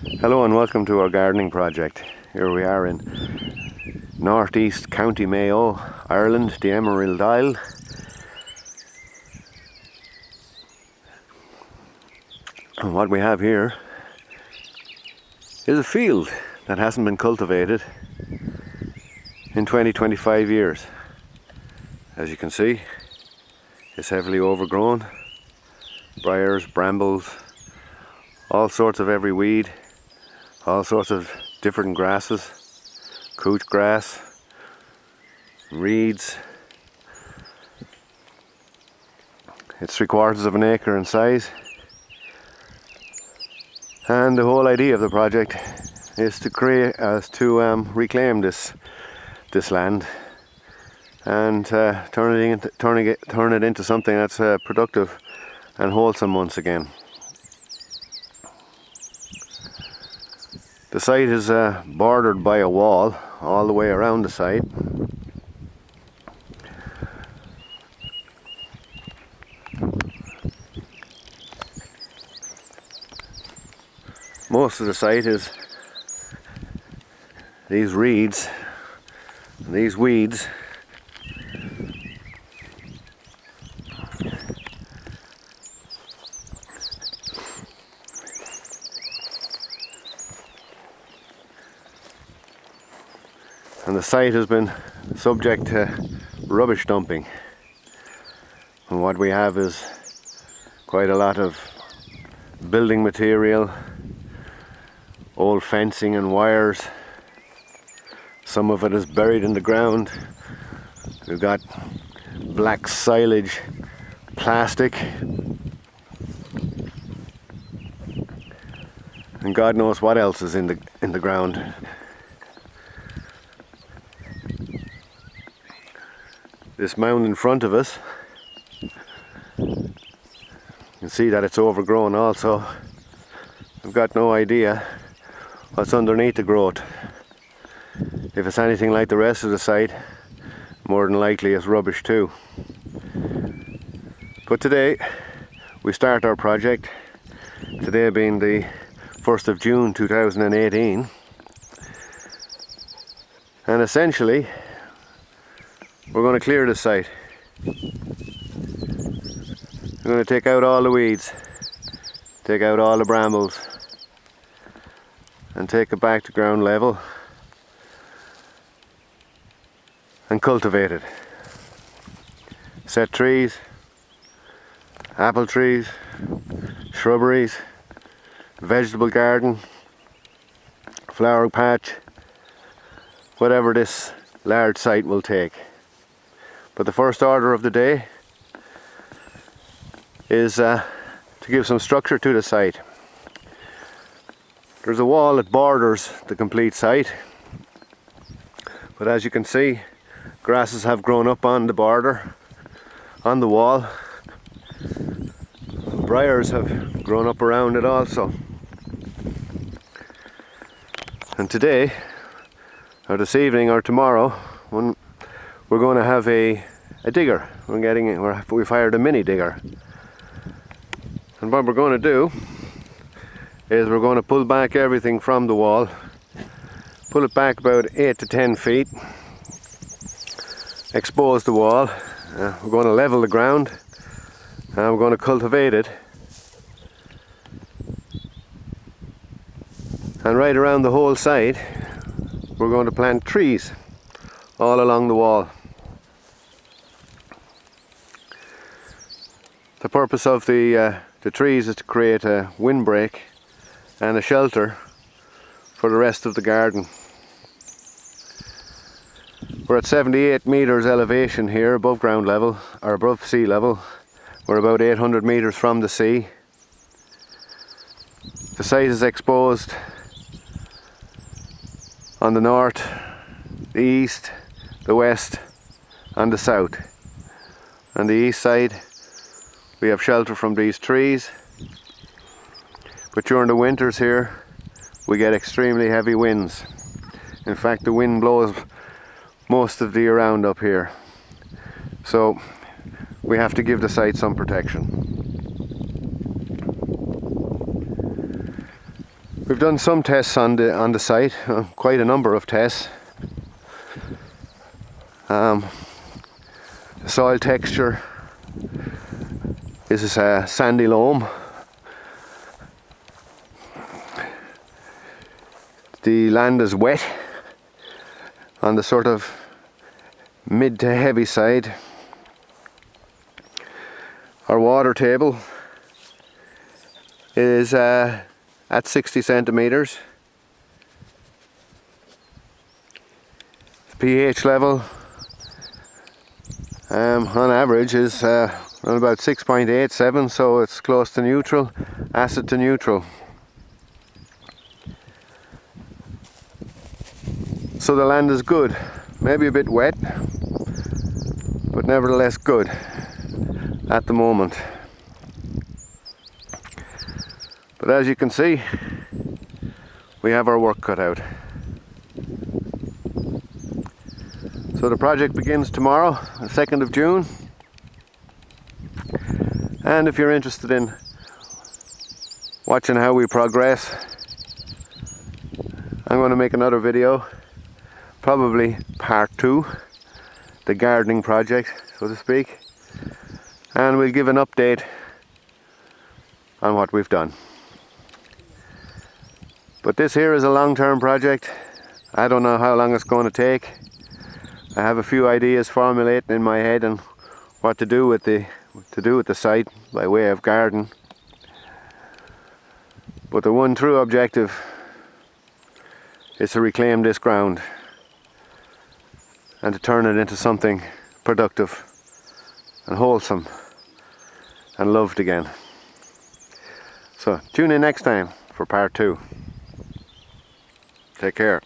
Hello and welcome to our gardening project. Here we are in northeast County Mayo, Ireland, the Emerald Isle. And what we have here is a field that hasn't been cultivated in 20-25 years. As you can see, it's heavily overgrown. Briars, brambles, all sorts of every weed, all sorts of different grasses, couch grass, reeds. It's 3/4 of an acre in size, and the whole idea of the project is to reclaim this land and turn it into something that's productive and wholesome once again. The site is bordered by a wall all the way around the site. Most of the site is these reeds, these weeds. And the site has been subject to rubbish dumping. And what we have is quite a lot of building material, old fencing and wires. Some of it is buried in the ground. We've got black silage, plastic, and God knows what else is in the ground. This mound in front of us, you can see that it's overgrown also. I've got no idea what's underneath the growth. If it's anything like the rest of the site, more than likely it's rubbish too. But today we start our project, today being the 1st of June 2018, and essentially we're going to clear the site. We're going to take out all the weeds, take out all the brambles, and take it back to ground level and cultivate it. Set trees, apple trees, shrubberies, vegetable garden, flower patch, whatever this large site will take. But the first order of the day is to give some structure to the site. There's a wall that borders the complete site, but as you can see, grasses have grown up on the border, on the wall. Briars have grown up around it also. And today, or this evening or tomorrow, when we're going to have a digger. We've hired a mini digger. And what we're going to do is we're going to pull back everything from the wall, pull it back about 8 to 10 feet, expose the wall. We're going to level the ground and we're going to cultivate it. And right around the whole site we're going to plant trees all along the wall. The purpose of the trees is to create a windbreak and a shelter for the rest of the garden. We're at 78 meters elevation here, above ground level, or above sea level. We're about 800 meters from the sea. The site is exposed on the north, the east, the west and the south. On the east side we have shelter from these trees, but during the winters here we get extremely heavy winds. In fact, the wind blows most of the year round up here, so we have to give the site some protection. We've done some tests on the site, quite a number of tests. The soil texture is a sandy loam. The land is wet on the sort of mid to heavy side. Our water table is at 60 centimeters. The pH level on average is around about 6.87, so it's close to neutral, acid to neutral. So the land is good, maybe a bit wet, but nevertheless good at the moment. But as you can see, we have our work cut out. So the project begins tomorrow, the 2nd of June. And if you're interested in watching how we progress, I'm going to make another video, probably part 2, the gardening project, so to speak. And we'll give an update on what we've done. But this here is a long-term project. I don't know how long it's going to take. I have a few ideas formulating in my head on what to do with the site by way of garden. But the one true objective is to reclaim this ground and to turn it into something productive and wholesome and loved again. So tune in next time for part 2. Take care.